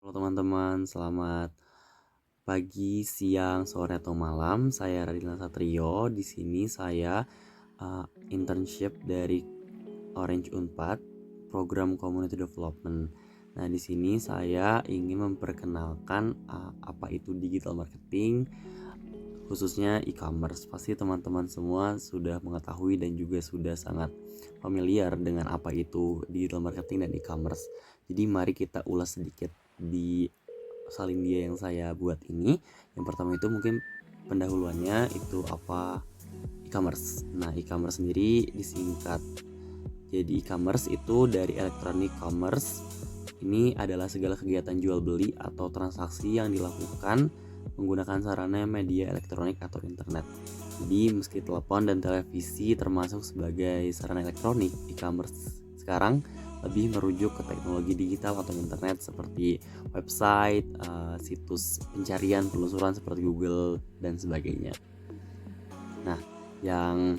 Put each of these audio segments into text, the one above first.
Halo teman-teman, selamat pagi, siang, sore atau malam. Saya Raditya Satrio. Di sini saya internship dari Orange Unpad, program Community Development. Nah, di sini saya ingin memperkenalkan apa itu digital marketing, khususnya e-commerce. Pasti teman-teman semua sudah mengetahui dan juga sudah sangat familiar dengan apa itu digital marketing dan e-commerce. Jadi mari kita ulas sedikit di salin dia yang saya buat ini. Yang pertama itu mungkin pendahuluannya itu apa e-commerce. Nah, e-commerce sendiri disingkat jadi e-commerce itu dari electronic commerce. Ini adalah segala kegiatan jual beli atau transaksi yang dilakukan menggunakan sarana media elektronik atau internet. Jadi meski telepon dan televisi termasuk sebagai sarana elektronik, e-commerce sekarang lebih merujuk ke teknologi digital atau internet seperti website, situs pencarian penelusuran seperti Google dan sebagainya. Nah, yang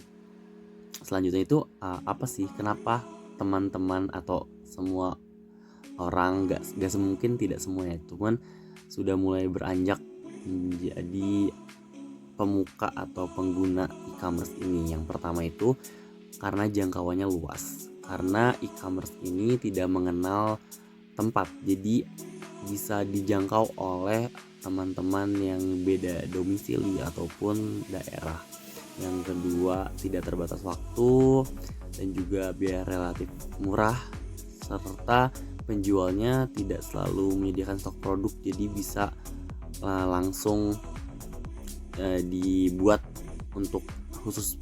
selanjutnya itu apa sih, kenapa teman-teman atau semua orang, gak semungkin tidak semuanya, cuman sudah mulai beranjak menjadi pemuka atau pengguna e-commerce ini. Yang pertama itu karena jangkauannya luas, karena e-commerce ini tidak mengenal tempat, jadi bisa dijangkau oleh teman-teman yang beda domisili ataupun daerah. Yang kedua, tidak terbatas waktu dan juga biaya relatif murah, serta penjualnya tidak selalu menyediakan stok produk, jadi bisa langsung dibuat untuk khusus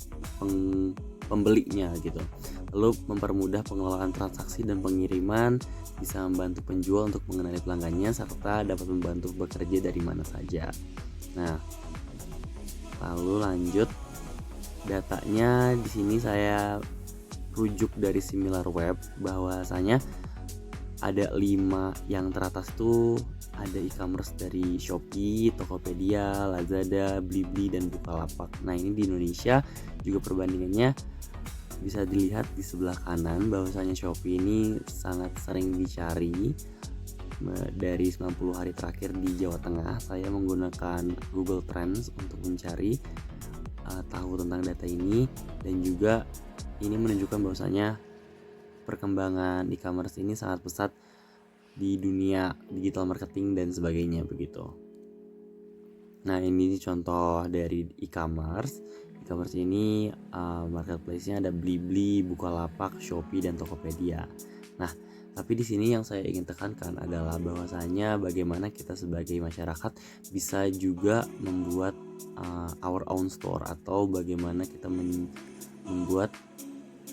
pembelinya gitu. Lalu mempermudah pengelolaan transaksi dan pengiriman, bisa membantu penjual untuk mengenali pelanggannya, serta dapat membantu bekerja dari mana saja. Nah, lalu lanjut, datanya di sini saya rujuk dari SimilarWeb, bahwasanya ada 5 yang teratas tuh ada e-commerce dari Shopee, Tokopedia, Lazada, Blibli, dan Bukalapak. Nah, ini di Indonesia juga perbandingannya bisa dilihat di sebelah kanan, bahwasanya Shopee ini sangat sering dicari. Dari 90 hari terakhir di Jawa Tengah, saya menggunakan Google Trends untuk mencari tahu tentang data ini, dan juga ini menunjukkan bahwasanya perkembangan e-commerce ini sangat pesat di dunia digital marketing dan sebagainya begitu. Nah, ini contoh dari e-commerce. E-commerce ini marketplace-nya ada Blibli, Bukalapak, Shopee, dan Tokopedia. Nah, tapi di sini yang saya ingin tekankan adalah bahwasanya bagaimana kita sebagai masyarakat bisa juga membuat our own store, atau bagaimana kita membuat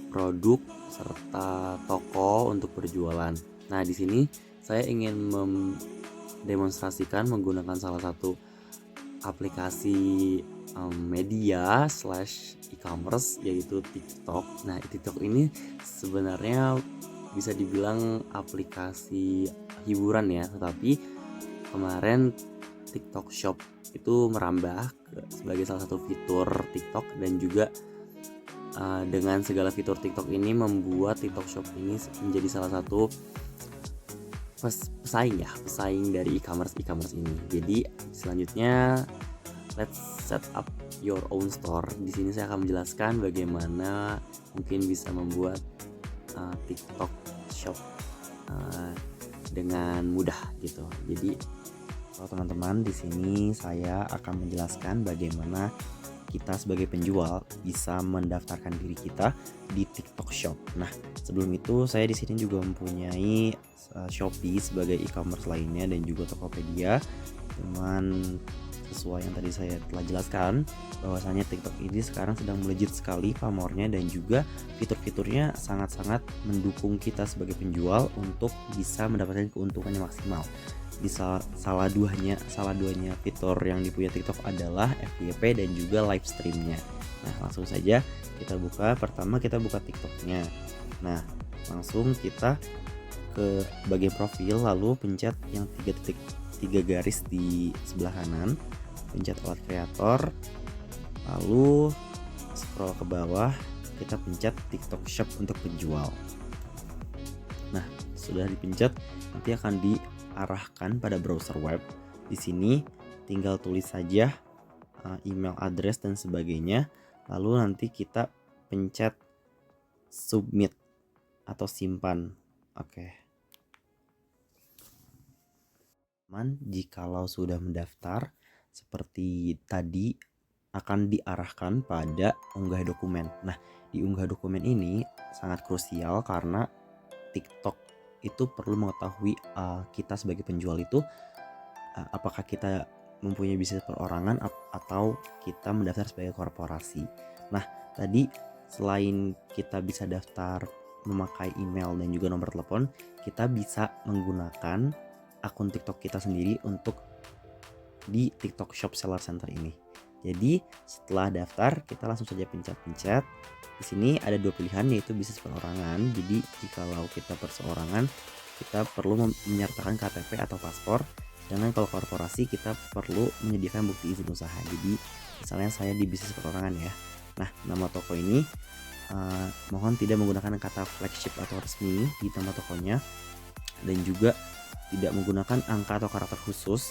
produk serta toko untuk berjualan. Nah, di sini saya ingin mendemonstrasikan menggunakan salah satu aplikasi media / e-commerce, yaitu TikTok. Nah, TikTok ini sebenarnya bisa dibilang aplikasi hiburan ya, tetapi kemarin TikTok Shop itu merambah sebagai salah satu fitur TikTok, dan juga dengan segala fitur TikTok ini membuat TikTok Shop ini menjadi salah satu pesaing dari e-commerce ini. Jadi selanjutnya, let's set up your own store. Di sini saya akan menjelaskan bagaimana mungkin bisa membuat TikTok Shop dengan mudah gitu. Jadi kalau teman-teman, di sini saya akan menjelaskan bagaimana kita sebagai penjual bisa mendaftarkan diri kita di TikTok Shop. Nah, sebelum itu saya di sini juga mempunyai Shopee sebagai e-commerce lainnya, dan juga Tokopedia. Cuman sesuai yang tadi saya telah jelaskan, bahwasanya TikTok ini sekarang sedang melejit sekali pamornya, dan juga fitur-fiturnya sangat-sangat mendukung kita sebagai penjual untuk bisa mendapatkan keuntungan yang maksimal. Di salah duanya fitur yang dipunya TikTok adalah FYP dan juga live streamnya. Nah, langsung saja kita buka. Pertama kita buka TikToknya. Nah, langsung kita ke bagian profil, lalu pencet yang 3 garis di sebelah kanan, pencet alat kreator, lalu scroll ke bawah, kita pencet TikTok Shop untuk penjual. Nah, sudah dipencet, nanti akan arahkan pada browser web. Di sini tinggal tulis saja email address dan sebagainya, lalu nanti kita pencet submit atau simpan. Oke. Jikalau sudah mendaftar seperti tadi, akan diarahkan pada unggah dokumen. Nah, di unggah dokumen ini sangat krusial karena TikTok itu perlu mengetahui kita sebagai penjual itu apakah kita mempunyai bisnis perorangan atau kita mendaftar sebagai korporasi. Nah, tadi selain kita bisa daftar memakai email dan juga nomor telepon, kita bisa menggunakan akun TikTok kita sendiri untuk di TikTok Shop Seller Center ini. Jadi setelah daftar, kita langsung saja pencet-pencet. Di sini ada 2 pilihan, yaitu bisnis perorangan. Jadi jikalau kita perseorangan, kita perlu menyertakan KTP atau paspor. Sedangkan kalau korporasi, kita perlu menyediakan bukti izin usaha. Jadi misalnya saya di bisnis perorangan ya. Nah, nama toko ini mohon tidak menggunakan kata flagship atau resmi di nama tokonya, dan juga tidak menggunakan angka atau karakter khusus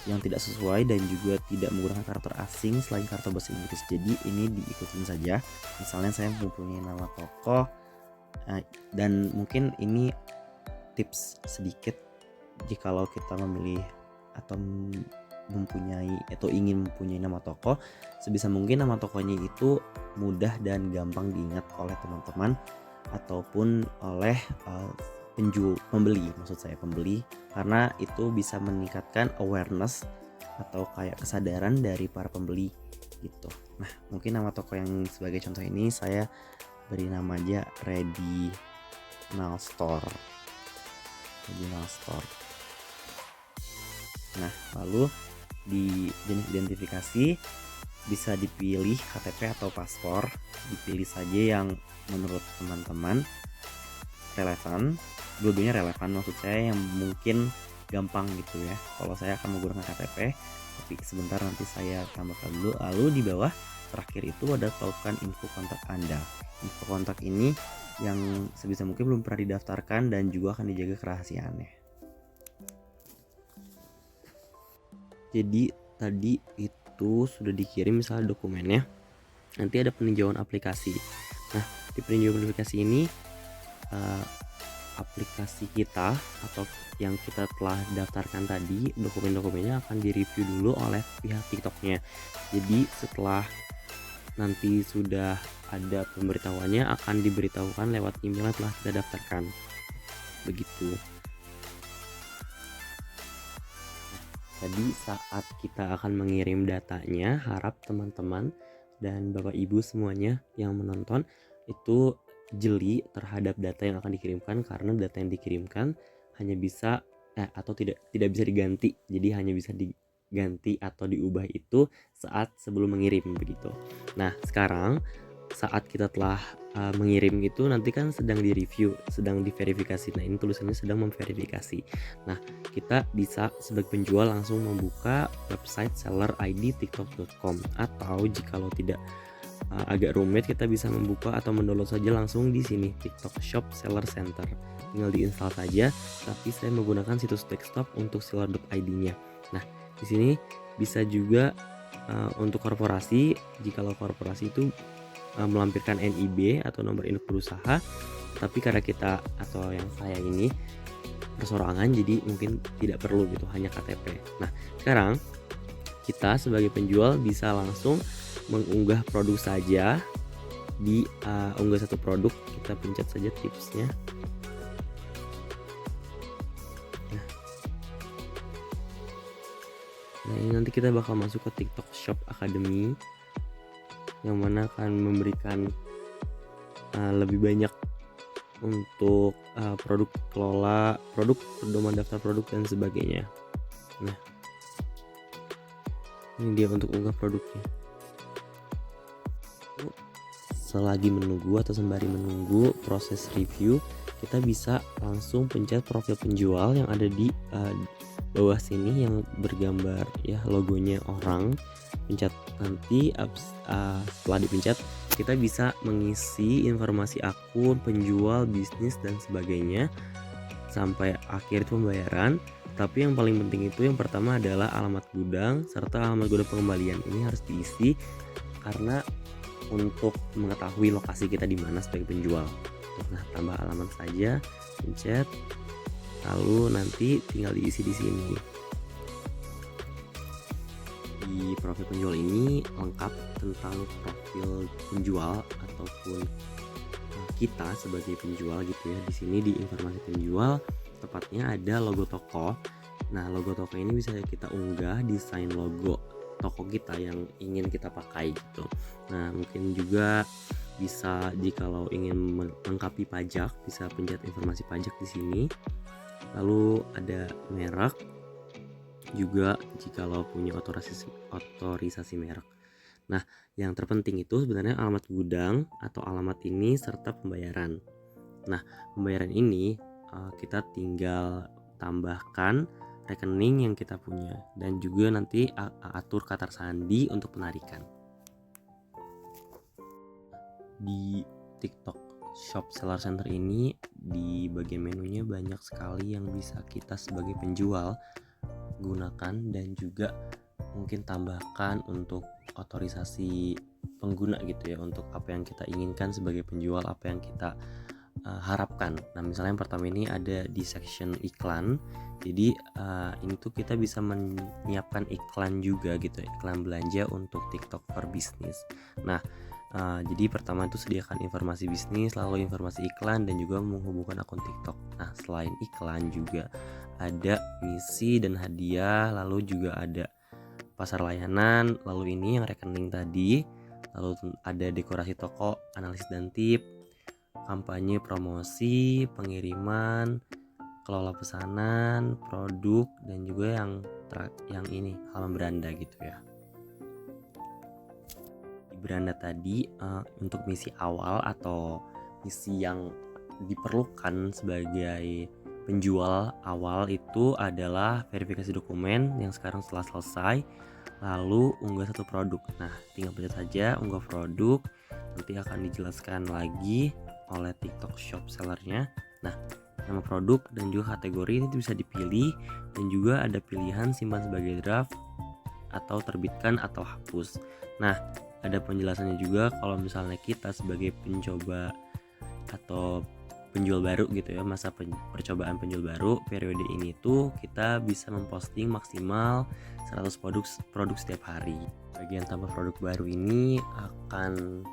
yang tidak sesuai, dan juga tidak menggunakan karakter asing selain karakter bahasa Inggris. Jadi ini diikutin saja. Misalnya saya mempunyai nama toko, dan mungkin ini tips sedikit, jikalau kita memilih atau mempunyai atau ingin mempunyai nama toko, sebisa mungkin nama tokonya itu mudah dan gampang diingat oleh teman-teman ataupun oleh pembeli, karena itu bisa meningkatkan awareness atau kayak kesadaran dari para pembeli gitu. Nah, mungkin nama toko yang sebagai contoh ini saya beri nama aja Redinal Store. Nah, lalu di jenis identifikasi bisa dipilih KTP atau paspor, dipilih saja yang menurut teman-teman relevan. Dua-duanya relevan, maksud saya yang mungkin gampang gitu ya. Kalau saya akan menggunakan KTP, tapi sebentar nanti saya tambahkan dulu. Lalu di bawah terakhir itu ada tautkan info kontak Anda. Info kontak ini yang sebisa mungkin belum pernah didaftarkan dan juga akan dijaga kerahasiaannya. Jadi tadi itu sudah dikirim misalnya dokumennya, nanti ada peninjauan aplikasi. Nah, di peninjauan aplikasi ini aplikasi kita atau yang kita telah daftarkan tadi, dokumen-dokumennya akan direview dulu oleh pihak TikToknya. Jadi setelah nanti sudah ada pemberitahuannya, akan diberitahukan lewat email yang telah kita daftarkan. Begitu. Tadi saat kita akan mengirim datanya, harap teman-teman dan Bapak Ibu semuanya yang menonton itu jeli terhadap data yang akan dikirimkan, karena data yang dikirimkan hanya bisa atau tidak bisa diganti. Jadi hanya bisa diganti atau diubah itu saat sebelum mengirim begitu. Nah, sekarang saat kita telah mengirim itu nanti kan sedang direview, sedang diverifikasi. Nah, ini tulisannya sedang memverifikasi. Nah, kita bisa sebagai penjual langsung membuka website selleridtiktok.com, atau jikalau tidak agak rumit, kita bisa membuka atau mendownload saja langsung di sini TikTok Shop Seller Center. Tinggal diinstal saja, tapi saya menggunakan situs desktop untuk seller.id-nya. Nah, di sini bisa juga untuk korporasi, jikalau korporasi itu melampirkan NIB atau nomor induk berusaha, tapi karena kita atau yang saya ini perseorangan, jadi mungkin tidak perlu gitu, hanya KTP. Nah, sekarang kita sebagai penjual bisa langsung mengunggah produk saja. Di unggah satu produk, kita pencet saja tipsnya. Nah, ini nanti kita bakal masuk ke TikTok Shop Academy, yang mana akan memberikan lebih banyak untuk produk kelola, produk, pedoman daftar produk dan sebagainya. Nah, ini dia untuk unggah produknya. Selagi menunggu atau sembari menunggu proses review, kita bisa langsung pencet profil penjual yang ada di bawah sini yang bergambar ya logonya orang. Pencet nanti setelah dipencet, kita bisa mengisi informasi akun, penjual, bisnis dan sebagainya sampai akhir pembayaran. Tapi yang paling penting itu yang pertama adalah alamat gudang serta alamat gudang pengembalian. Ini harus diisi karena untuk mengetahui lokasi kita di mana sebagai penjual. Nah, tambah alamat saja, pencet, lalu nanti tinggal diisi di sini. Di profil penjual ini lengkap tentang profil penjual ataupun kita sebagai penjual gitu ya. Di sini di informasi penjual tepatnya ada logo toko. Nah, logo toko ini bisa kita unggah desain logo toko kita yang ingin kita pakai gitu. Nah, mungkin juga bisa jikalau ingin melengkapi pajak bisa pencet informasi pajak di sini. Lalu ada merek juga jikalau punya otorisasi merek. Nah, yang terpenting itu sebenarnya alamat gudang atau alamat ini serta pembayaran. Nah, pembayaran ini kita tinggal tambahkan rekening yang kita punya dan juga nanti atur kata sandi untuk penarikan. Di TikTok Shop Seller Center ini di bagian menunya banyak sekali yang bisa kita sebagai penjual gunakan dan juga mungkin tambahkan untuk otorisasi pengguna gitu ya, untuk apa yang kita inginkan sebagai penjual, apa yang kita harapkan. Nah, misalnya yang pertama ini ada di section iklan. Jadi ini tuh kita bisa menyiapkan iklan juga gitu, iklan belanja untuk TikTok for Business. Nah, jadi pertama itu sediakan informasi bisnis, lalu informasi iklan dan juga menghubungkan akun TikTok. Nah, selain iklan juga ada misi dan hadiah, lalu juga ada pasar layanan, lalu ini yang rekening tadi, lalu ada dekorasi toko, analisis dan tip, kampanye promosi, pengiriman, kelola pesanan, produk, dan juga yang ini halaman beranda gitu ya. Di beranda tadi untuk misi awal atau misi yang diperlukan sebagai penjual awal itu adalah verifikasi dokumen yang sekarang telah selesai, lalu unggah satu produk. Nah, tinggal pencet saja unggah produk, nanti akan dijelaskan lagi oleh TikTok Shop sellernya. Nah, nama produk dan juga kategori ini bisa dipilih dan juga ada pilihan simpan sebagai draft atau terbitkan atau hapus. Nah, ada penjelasannya juga kalau misalnya kita sebagai pencoba atau penjual baru gitu ya, masa percobaan penjual baru periode ini tuh kita bisa memposting maksimal 100 produk setiap hari. Bagian tambah produk baru ini akan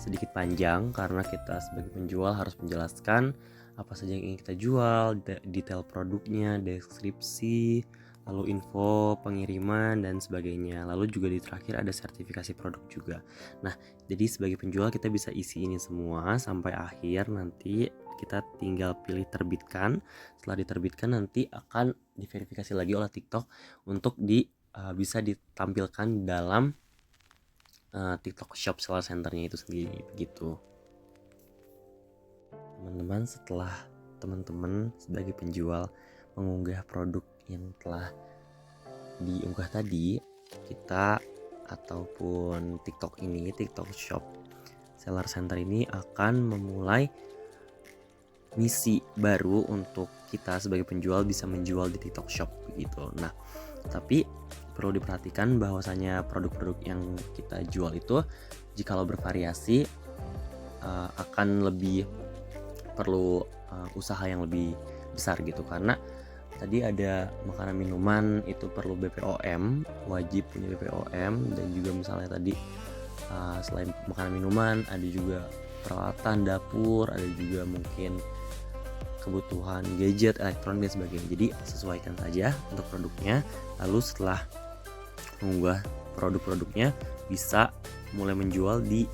sedikit panjang karena kita sebagai penjual harus menjelaskan apa saja yang ingin kita jual, detail produknya, deskripsi, lalu info pengiriman dan sebagainya. Lalu juga di terakhir ada sertifikasi produk juga. Nah, jadi sebagai penjual kita bisa isi ini semua sampai akhir, nanti kita tinggal pilih terbitkan. Setelah diterbitkan nanti akan diverifikasi lagi oleh TikTok untuk bisa ditampilkan dalam TikTok Shop Seller Center-nya itu sendiri begitu. Teman-teman, setelah teman-teman sebagai penjual mengunggah produk yang telah diunggah tadi, kita ataupun TikTok Shop Seller Center ini akan memulai misi baru untuk kita sebagai penjual bisa menjual di TikTok Shop begitu. Nah, tapi perlu diperhatikan bahwasanya produk-produk yang kita jual itu jikalau bervariasi akan lebih perlu usaha yang lebih besar gitu, karena tadi ada makanan minuman itu perlu BPOM, wajib punya BPOM, dan juga misalnya tadi selain makanan minuman ada juga peralatan dapur, ada juga mungkin kebutuhan gadget, elektronik dan sebagainya. Jadi sesuaikan saja untuk produknya. Lalu setelah mengunggah produk-produknya bisa mulai menjual di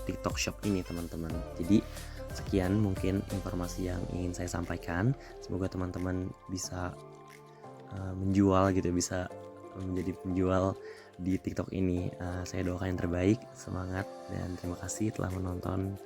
TikTok Shop ini teman-teman. Jadi sekian mungkin informasi yang ingin saya sampaikan. Semoga teman-teman bisa menjual gitu, bisa menjadi penjual di TikTok ini. Saya doakan yang terbaik, semangat, dan terima kasih telah menonton